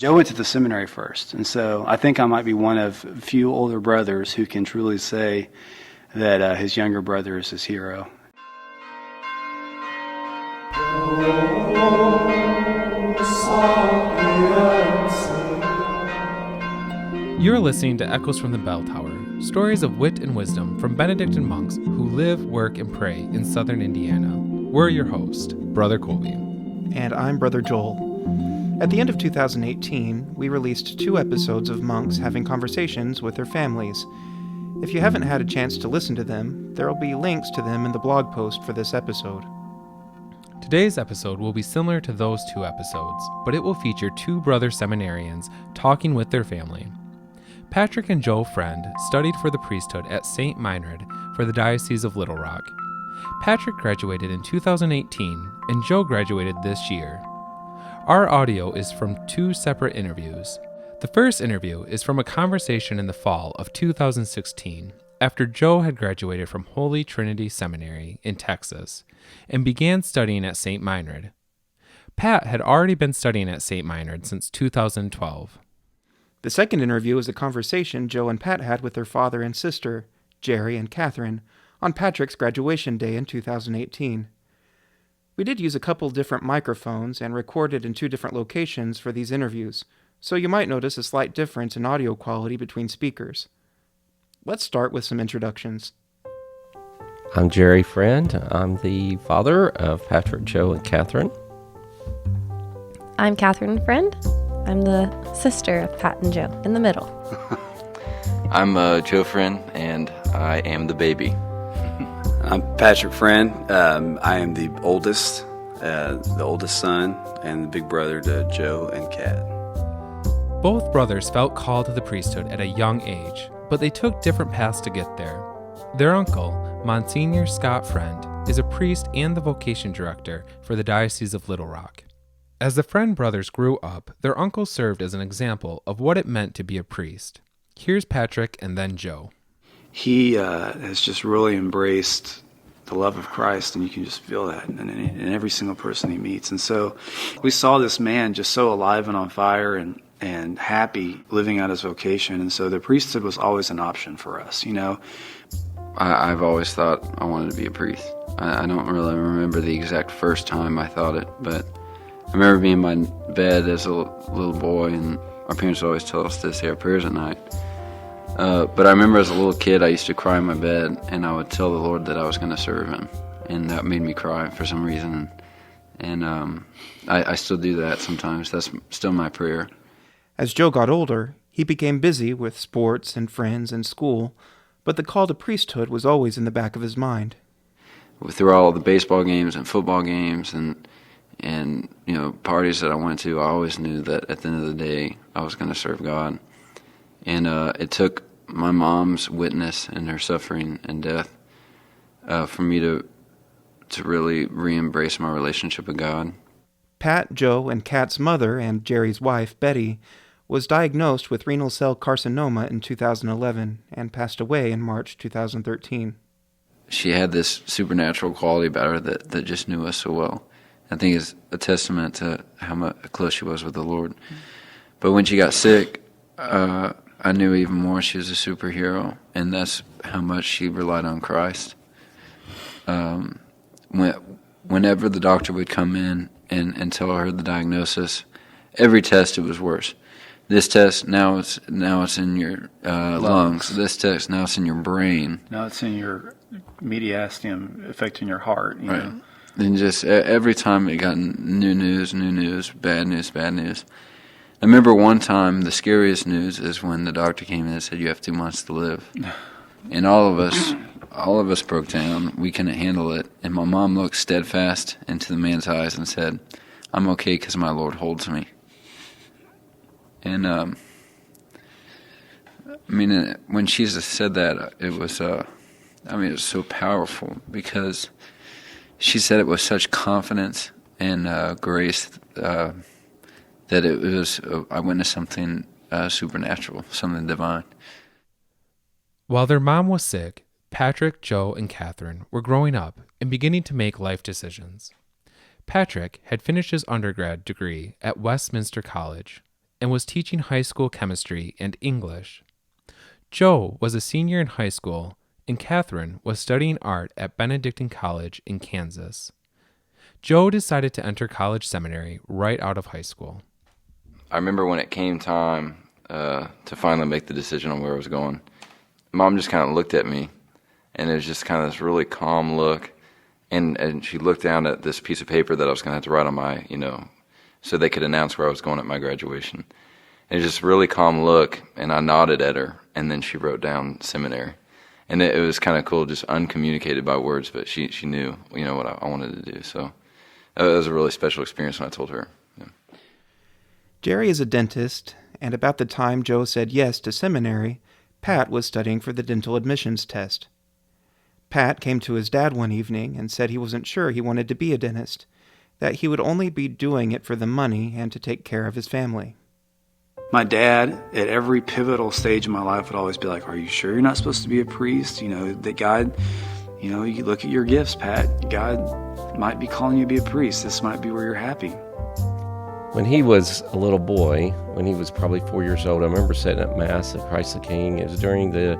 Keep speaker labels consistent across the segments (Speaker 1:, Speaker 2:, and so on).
Speaker 1: Joe went to the seminary first, and so I think I might be one of a few older brothers who can truly say that his younger brother is his hero.
Speaker 2: You're listening to Echoes from the Bell Tower, stories of wit and wisdom from Benedictine monks who live, work, and pray in southern Indiana. We're your host, Brother Kolbe.
Speaker 3: And I'm Brother Joel. At the end of 2018, we released 2 episodes of monks having conversations with their families. If you haven't had a chance to listen to them, there will be links to them in the blog post for this episode.
Speaker 2: Today's episode will be similar to those 2 episodes, but it will feature 2 brother seminarians talking with their family. Patrick and Joe Friend studied for the priesthood at St. Meinrad for the Diocese of Little Rock. Patrick graduated in 2018, and Joe graduated this year. Our audio is from 2 separate interviews. The first interview is from a conversation in the fall of 2016, after Joe had graduated from Holy Trinity Seminary in Texas and began studying at St. Meinrad. Pat had already been studying at St. Meinrad since 2012.
Speaker 3: The second interview is a conversation Joe and Pat had with their father and sister, Jerry and Katherine, on Patrick's graduation day in 2018. We did use a couple different microphones and recorded in 2 different locations for these interviews, so you might notice a slight difference in audio quality between speakers. Let's start with some introductions.
Speaker 4: I'm Jerry Friend. I'm the father of Patrick, Joe, and Katherine.
Speaker 5: I'm Katherine Friend. I'm the sister of Pat and Joe, in the middle.
Speaker 6: I'm Joe Friend, and I am the baby.
Speaker 1: I'm Patrick Friend. I am the oldest son, and the big brother to Joe and Kat.
Speaker 2: Both brothers felt called to the priesthood at a young age, but they took different paths to get there. Their uncle, Monsignor Scott Friend, is a priest and the vocation director for the Diocese of Little Rock. As the Friend brothers grew up, their uncle served as an example of what it meant to be a priest. Here's Patrick and then Joe.
Speaker 1: He has just really embraced the love of Christ, and you can just feel that in every single person he meets. And so we saw this man just so alive and on fire and happy living out his vocation. And so the priesthood was always an option for us, you know.
Speaker 6: I've always thought I wanted to be a priest. I don't really remember the exact first time I thought it, but I remember being in my bed as a little boy, and our parents always tell us to say our prayers at night. But I remember as a little kid, I used to cry in my bed, and I would tell the Lord that I was going to serve Him, and that made me cry for some reason. And I still do that sometimes. That's still my prayer.
Speaker 3: As Joe got older, he became busy with sports and friends and school, but the call to priesthood was always in the back of his mind.
Speaker 6: Through all the baseball games and football games and you know, parties that I went to, I always knew that at the end of the day, I was going to serve God. And it took my mom's witness and her suffering and death for me to really re-embrace my relationship with God.
Speaker 3: Pat, Joe, and Kat's mother and Jerry's wife, Betty, was diagnosed with renal cell carcinoma in 2011 and passed away in March 2013.
Speaker 6: She had this supernatural quality about her that just knew us so well. I think it's a testament to how close she was with the Lord. But when she got sick, I knew even more she was a superhero, and that's how much she relied on Christ. Whenever the doctor would come in and tell her the diagnosis, every test it was worse. This test, now it's in your lungs. This test, now it's in your brain.
Speaker 1: Now it's in your mediastinum, affecting your heart. You know?
Speaker 6: And just every time it got new news, bad news. I remember one time the scariest news is when the doctor came in and said you have 2 months to live, and all of us broke down. We couldn't handle it, and my mom looked steadfast into the man's eyes and said, "I'm okay because my Lord holds me." And when she said that, it was so powerful because she said it with such confidence and grace that it was, I witnessed something supernatural, something divine.
Speaker 2: While their mom was sick, Patrick, Joe, and Katherine were growing up and beginning to make life decisions. Patrick had finished his undergrad degree at Westminster College, and was teaching high school chemistry and English. Joe was a senior in high school, and Katherine was studying art at Benedictine College in Kansas. Joe decided to enter college seminary right out of high school.
Speaker 6: I remember when it came time to finally make the decision on where I was going, Mom just kind of looked at me, and it was just kind of this really calm look, and she looked down at this piece of paper that I was going to have to write on my, so they could announce where I was going at my graduation. And it was just a really calm look, and I nodded at her, and then she wrote down seminary. And it was kind of cool, just uncommunicated by words, but she knew, what I wanted to do. So it was a really special experience when I told her. Yeah.
Speaker 3: Jerry is a dentist, and about the time Joe said yes to seminary, Pat was studying for the dental admissions test. Pat came to his dad one evening and said he wasn't sure he wanted to be a dentist, that he would only be doing it for the money and to take care of his family.
Speaker 1: My dad, at every pivotal stage of my life, would always be like, are you sure you're not supposed to be a priest? That God, you look at your gifts, Pat. God might be calling you to be a priest. This might be where you're happy.
Speaker 4: When he was a little boy, when he was probably 4 years old, I remember sitting at Mass at Christ the King. It was during the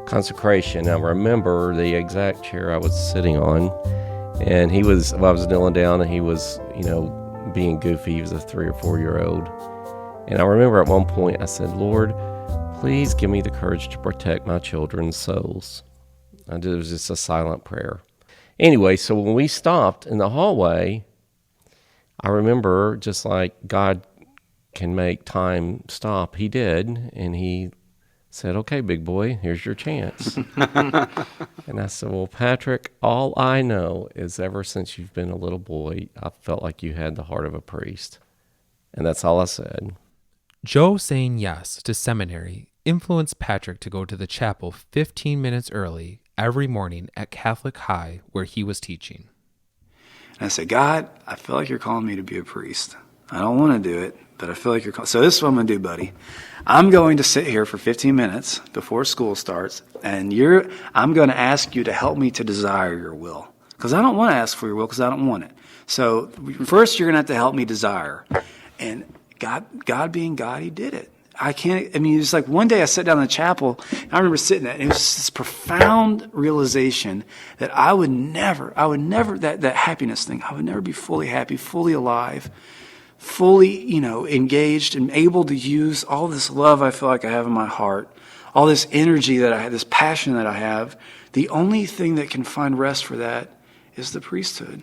Speaker 4: consecration. I remember the exact chair I was sitting on, and I was kneeling down, and he was, being goofy. He was a 3 or 4 year old. And I remember at one point I said, Lord, please give me the courage to protect my children's souls. It was just a silent prayer. Anyway, so when we stopped in the hallway, I remember just like God can make time stop, he did. And he said, okay, big boy, here's your chance. And I said, well, Patrick, all I know is ever since you've been a little boy, I felt like you had the heart of a priest. And that's all I said.
Speaker 2: Joe saying yes to seminary influenced Patrick to go to the chapel 15 minutes early every morning at Catholic High where he was teaching.
Speaker 1: And I said, God, I feel like you're calling me to be a priest. I don't want to do it, but I feel like you're calling. So this is what I'm going to do, buddy. I'm going to sit here for 15 minutes before school starts, and I'm going to ask you to help me to desire your will. Because I don't want to ask for your will because I don't want it. So first you're going to have to help me desire. And God being God, he did it. It's like one day I sat down in the chapel, and I remember sitting there, and it was this profound realization that I would never, that happiness thing, I would never be fully happy, fully alive, fully, engaged and able to use all this love I feel like I have in my heart, all this energy that I have, this passion that I have. The only thing that can find rest for that is the priesthood.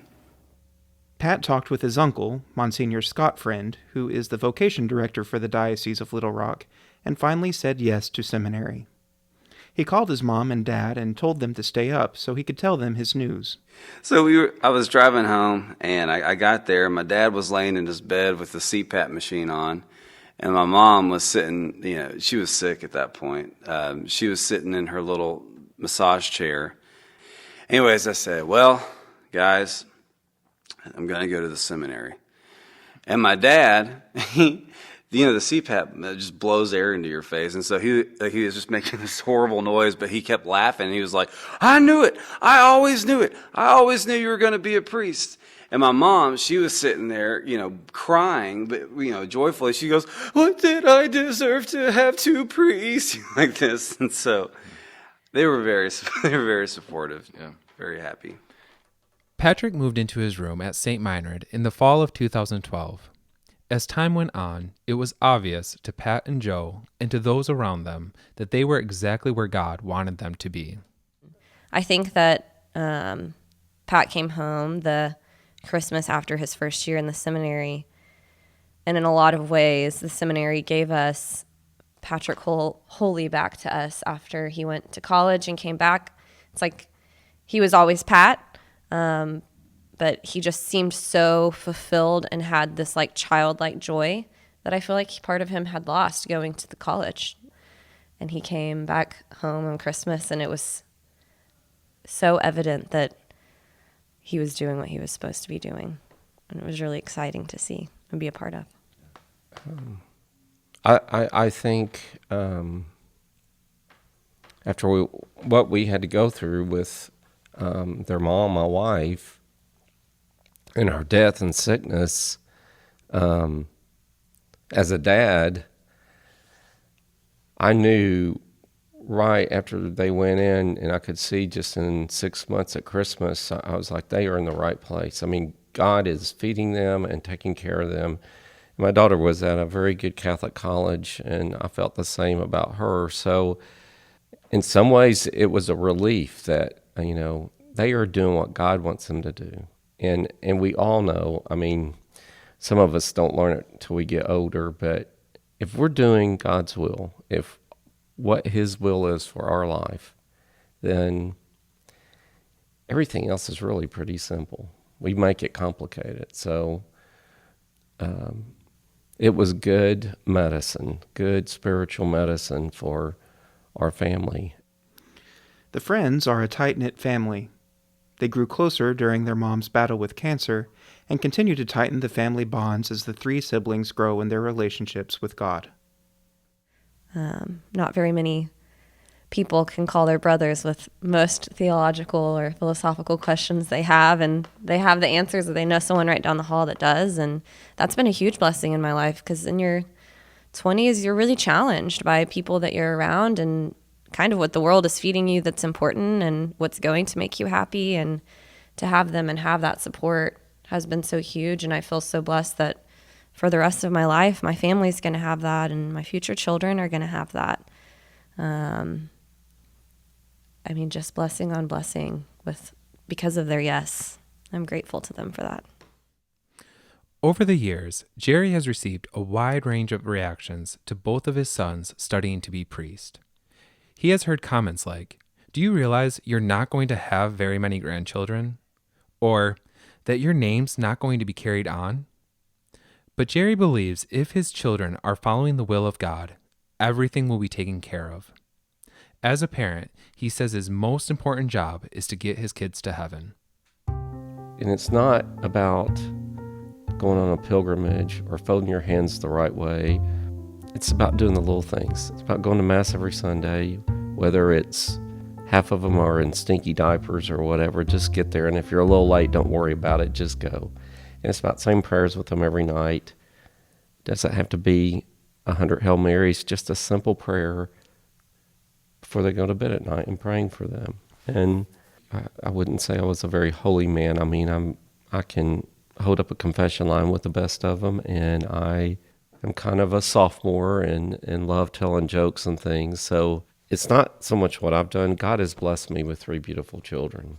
Speaker 3: Pat talked with his uncle, Monsignor Scott Friend, who is the vocation director for the Diocese of Little Rock, and finally said yes to seminary. He called his mom and dad and told them to stay up so he could tell them his news.
Speaker 7: So I was driving home, and I got there. My dad was laying in his bed with the CPAP machine on, and my mom was sitting, she was sick at that point. She was sitting in her little massage chair. Anyways, I said, well, guys, I'm going to go to the seminary. And my dad, the CPAP just blows air into your face. And so he was just making this horrible noise, but he kept laughing. He was like, I knew it. I always knew it. I always knew you were going to be a priest. And my mom, she was sitting there, crying, but, joyfully. She goes, what did I deserve to have 2 priests? Like this. And so they were very supportive. Yeah, very happy.
Speaker 2: Patrick moved into his room at St. Meinrad in the fall of 2012. As time went on, it was obvious to Pat and Joe and to those around them that they were exactly where God wanted them to be.
Speaker 5: I think that Pat came home the Christmas after his first year in the seminary, and in a lot of ways, the seminary gave us Patrick wholly back to us after he went to college and came back. It's like he was always Pat. But he just seemed so fulfilled and had this like childlike joy that I feel like part of him had lost going to the college. And he came back home on Christmas, and it was so evident that he was doing what he was supposed to be doing. And it was really exciting to see and be a part of.
Speaker 4: I think after what we had to go through with their mom, my wife, and our death and sickness, as a dad, I knew right after they went in, and I could see just in 6 months at Christmas, I was like, they are in the right place. I mean, God is feeding them and taking care of them. My daughter was at a very good Catholic college, and I felt the same about her. So in some ways, it was a relief that, they are doing what God wants them to do. And we all know, I mean, some of us don't learn it until we get older, but if we're doing God's will, if what His will is for our life, then everything else is really pretty simple. We make it complicated. So it was good medicine, good spiritual medicine for our family.
Speaker 3: The Friends are a tight-knit family. They grew closer during their mom's battle with cancer and continue to tighten the family bonds as the three siblings grow in their relationships with God.
Speaker 5: Not very many people can call their brothers with most theological or philosophical questions they have, and they have the answers, or they know someone right down the hall that does, and that's been a huge blessing in my life, because in your 20s, you're really challenged by people that you're around and kind of what the world is feeding you that's important and what's going to make you happy, and to have them and have that support has been so huge, and I feel so blessed that for the rest of my life, my family's going to have that, and my future children are going to have that. Just blessing on blessing because of their yes. I'm grateful to them for that.
Speaker 2: Over the years, Jerry has received a wide range of reactions to both of his sons studying to be priest. He has heard comments like, "Do you realize you're not going to have very many grandchildren?" Or that your name's not going to be carried on? But Jerry believes if his children are following the will of God, everything will be taken care of. As a parent, he says his most important job is to get his kids to heaven.
Speaker 4: And it's not about going on a pilgrimage or folding your hands the right way. It's about doing the little things. It's about going to Mass every Sunday, whether it's half of them are in stinky diapers or whatever. Just get there, and if you're a little late, don't worry about it. Just go. And it's about saying prayers with them every night. It doesn't have to be 100 Hail Marys, just a simple prayer before they go to bed at night and praying for them. And I wouldn't say I was a very holy man. I mean, I can hold up a confession line with the best of them, and I am kind of a sophomore and love telling jokes and things. So it's not so much what I've done. God has blessed me with 3 beautiful children.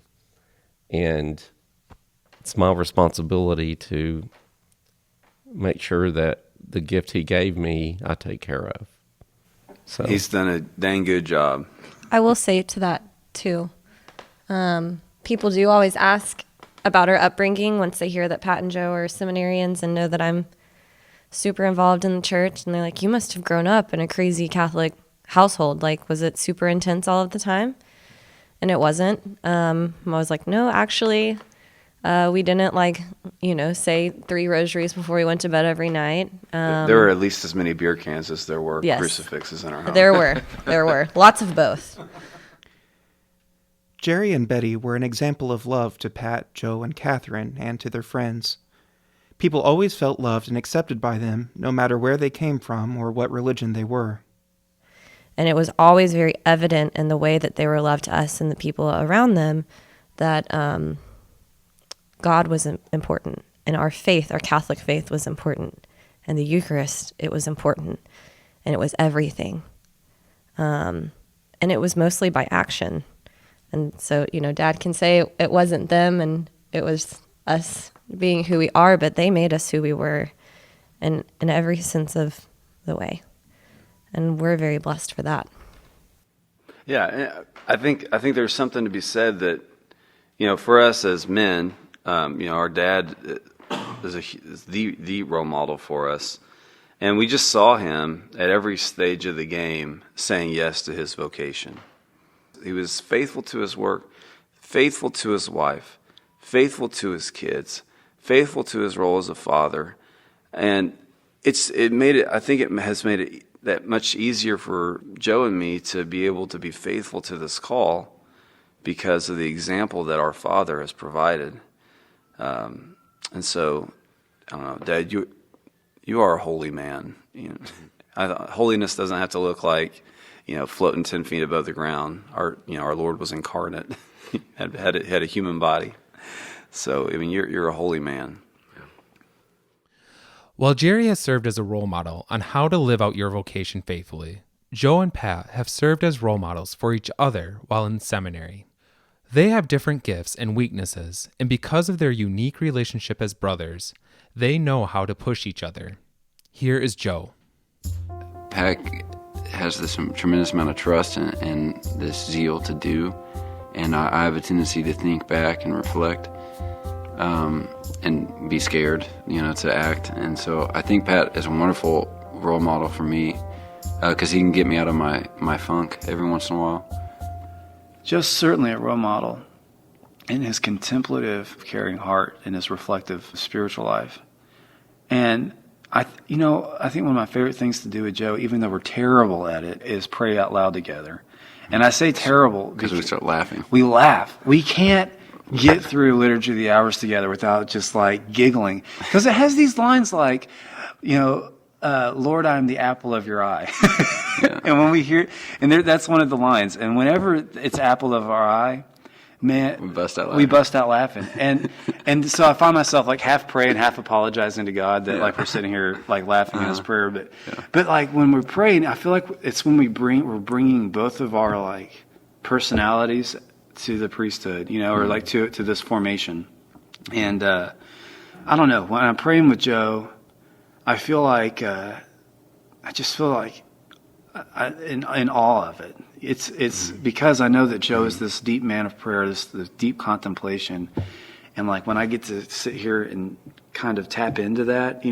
Speaker 4: And it's my responsibility to make sure that the gift He gave me, I take care of. So
Speaker 7: He's done a dang good job.
Speaker 5: I will say to that, too. People do always ask about our upbringing once they hear that Pat and Joe are seminarians and know that I'm super involved in the church. And they're like, you must have grown up in a crazy Catholic household. Like, was it super intense all of the time? And it wasn't. I was like, no, actually, we didn't say 3 rosaries before we went to bed every night.
Speaker 7: There were at least as many beer cans as there were
Speaker 5: Yes.
Speaker 7: crucifixes in our home.
Speaker 5: There were. Lots of both.
Speaker 3: Jerry and Betty were an example of love to Pat, Joe, and Katherine, and to their friends. People always felt loved and accepted by them, no matter where they came from or what religion they were.
Speaker 5: And it was always very evident in the way that they were loved to us and the people around them that God was important, and our faith, our Catholic faith, was important, and the Eucharist, it was important, and it was everything. And it was mostly by action. And so, Dad can say it wasn't them and it was us being who we are, but they made us who we were in every sense of the way. And we're very blessed for that.
Speaker 7: Yeah, I think there's something to be said that, for us as men, our dad is the role model for us. And we just saw him at every stage of the game saying yes to his vocation. He was faithful to his work, faithful to his wife, faithful to his kids, faithful to his role as a father. And I think it has made it that much easier for Joe and me to be able to be faithful to this call because of the example that our Father has provided. And so, I don't know, Dad, you you are a holy man. Holiness doesn't have to look like, floating 10 feet above the ground. Our Lord was incarnate, had a human body. So, you're a holy man.
Speaker 2: While Jerry has served as a role model on how to live out your vocation faithfully, Joe and Pat have served as role models for each other while in seminary. They have different gifts and weaknesses, and because of their unique relationship as brothers, they know how to push each other. Here is Joe.
Speaker 6: Pat has this tremendous amount of trust and this zeal to do, and I have a tendency to think back and reflect and be scared, to act. And so I think Pat is a wonderful role model for me because he can get me out of my funk every once in a while.
Speaker 1: Joe's certainly a role model in his contemplative, caring heart and his reflective spiritual life. And I think one of my favorite things to do with Joe, even though we're terrible at it, is pray out loud together. And I say terrible
Speaker 6: because we start laughing.
Speaker 1: We laugh. We can't get through Liturgy of the Hours together without just giggling, because it has these lines like, Lord, I am the apple of your eye. Yeah. And when we hear, that's one of the lines. And whenever it's apple of our eye, man, we bust out laughing. And so I find myself half praying, half apologizing to God that we're sitting here laughing in His prayer. But when we're praying, I feel like it's when we're bringing both of our personalities to the priesthood, or to this formation. And I don't know, when I'm praying with Joe, I feel I just feel in awe of it. It's because I know that Joe is this deep man of prayer, this deep contemplation, and when I get to sit here and kind of tap into that,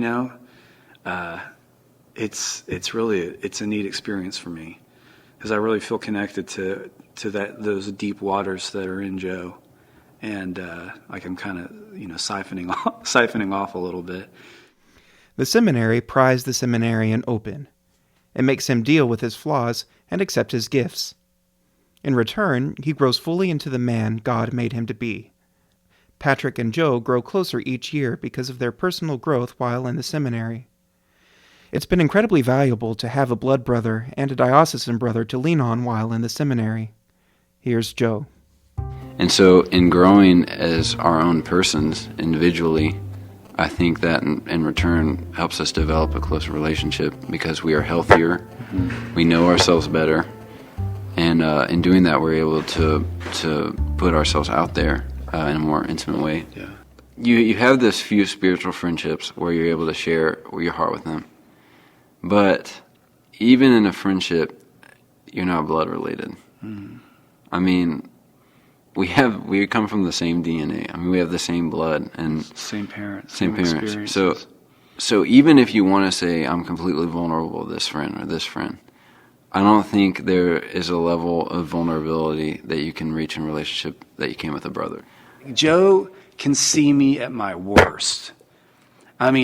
Speaker 1: it's really a neat experience for me, because I really feel connected to those deep waters that are in Joe, and I'm kind of siphoning off a little bit.
Speaker 3: The seminary pries the seminarian open. It makes him deal with his flaws and accept his gifts. In return, he grows fully into the man God made him to be. Patrick and Joe grow closer each year because of their personal growth while in the seminary. It's been incredibly valuable to have a blood brother and a diocesan brother to lean on while in the seminary. Here's Joe.
Speaker 6: And so in growing as our own persons individually, I think that in return helps us develop a closer relationship because we are healthier, we know ourselves better, and in doing that we're able to put ourselves out there in a more intimate way.
Speaker 1: Yeah.
Speaker 6: You have this few spiritual friendships where you're able to share your heart with them. But even in a friendship, you're not blood related. Mm. I mean, we come from the same DNA. I mean, we have the same blood and
Speaker 1: same parents.
Speaker 6: So even if you want to say I'm completely vulnerable to this friend or this friend, I don't think there is a level of vulnerability that you can reach in a relationship that you can with a brother.
Speaker 1: Joe can see me at my worst. And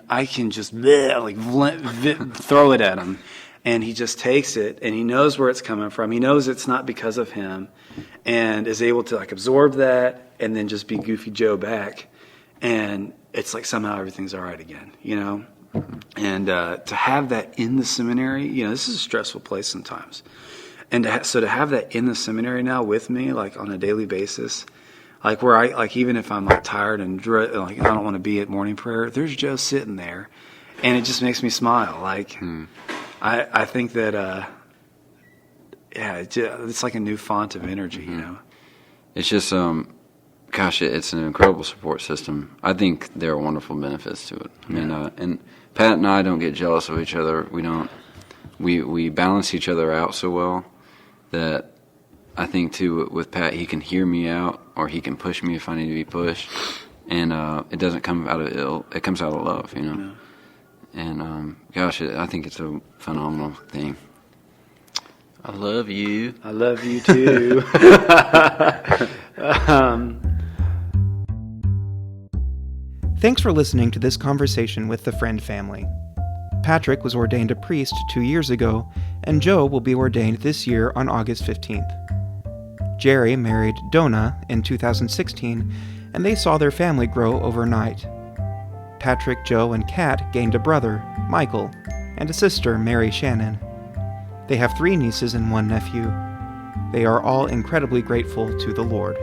Speaker 1: I can just throw it at him. And he just takes it, and he knows where it's coming from. He knows it's not because of him, and is able to absorb that and then just be goofy Joe back. And it's somehow everything's all right again, And to have that in the seminary, this is a stressful place sometimes. And to have that in the seminary now with me, on a daily basis, where I even if I'm tired and I don't want to be at morning prayer, there's Joe sitting there, and it just makes me smile. I think that it's like a new font of energy,
Speaker 6: It's just it's an incredible support system. I think there are wonderful benefits to it. I mean, and Pat and I don't get jealous of each other. We balance each other out so well that I think too with Pat, he can hear me out or he can push me if I need to be pushed, and it doesn't come out of ill. It comes out of love, Yeah. And I think it's a phenomenal thing.
Speaker 7: I love you.
Speaker 1: I love you too.
Speaker 3: Thanks for listening to this conversation with the Friend family. Patrick was ordained a priest 2 years ago, and Joe will be ordained this year on August 15th. Jerry married Donna in 2016, and they saw their family grow overnight. Patrick, Joe, and Kat gained a brother, Michael, and a sister, Mary Shannon. They have 3 nieces and 1 nephew. They are all incredibly grateful to the Lord.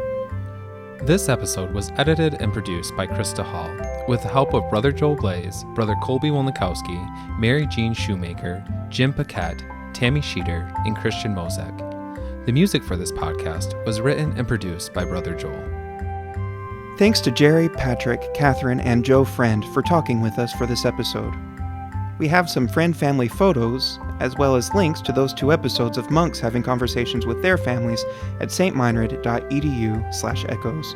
Speaker 2: This episode was edited and produced by Krista Hall, with the help of Brother Joel Blaize, Brother Kolbe Wolniakowski, Mary Jean Shoemaker, Jim Paquette, Tammy Sheeter, and Christian Mozek. The music for this podcast was written and produced by Brother Joel.
Speaker 3: Thanks to Jerry, Patrick, Katherine, and Joe Friend for talking with us for this episode. We have some friend-family photos, as well as links to those 2 episodes of monks having conversations with their families at stmeinrad.edu/echoes.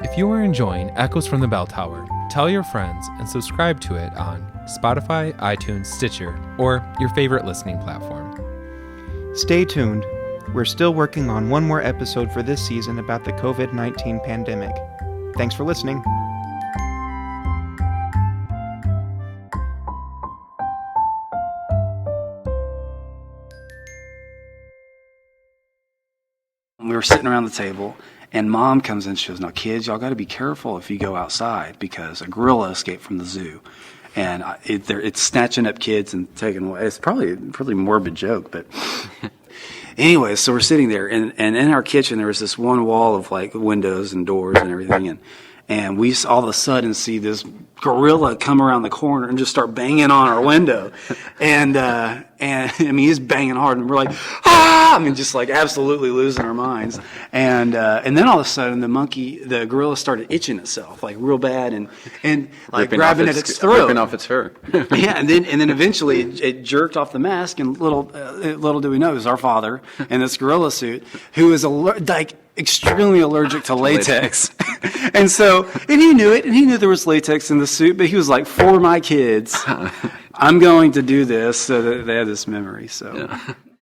Speaker 2: If you are enjoying Echoes from the Bell Tower, tell your friends and subscribe to it on Spotify, iTunes, Stitcher, or your favorite listening platform.
Speaker 3: Stay tuned. We're still working on one more episode for this season about the COVID-19 pandemic. Thanks for listening.
Speaker 1: We were sitting around the table, and Mom comes in. She goes, "Now, kids, y'all got to be careful if you go outside because a gorilla escaped from the zoo, and it's snatching up kids and taking away." It's probably a really morbid joke, but anyway. So we're sitting there, and in our kitchen there was this one wall of like windows and doors and everything, and we all of a sudden see this gorilla come around the corner and just start banging on our window, and I mean he's banging hard, and we're like, ah! I mean just like absolutely losing our minds, and then all of a sudden the gorilla started itching itself like real bad, and like grabbing at its throat,
Speaker 6: ripping off its fur.
Speaker 1: Yeah, and then eventually it jerked off the mask, and little do we know it was our father in this gorilla suit who is extremely allergic to latex. And he knew it, and he knew there was latex in the suit, but he was like, for my kids, I'm going to do this, so that they had this memory. So. Yeah.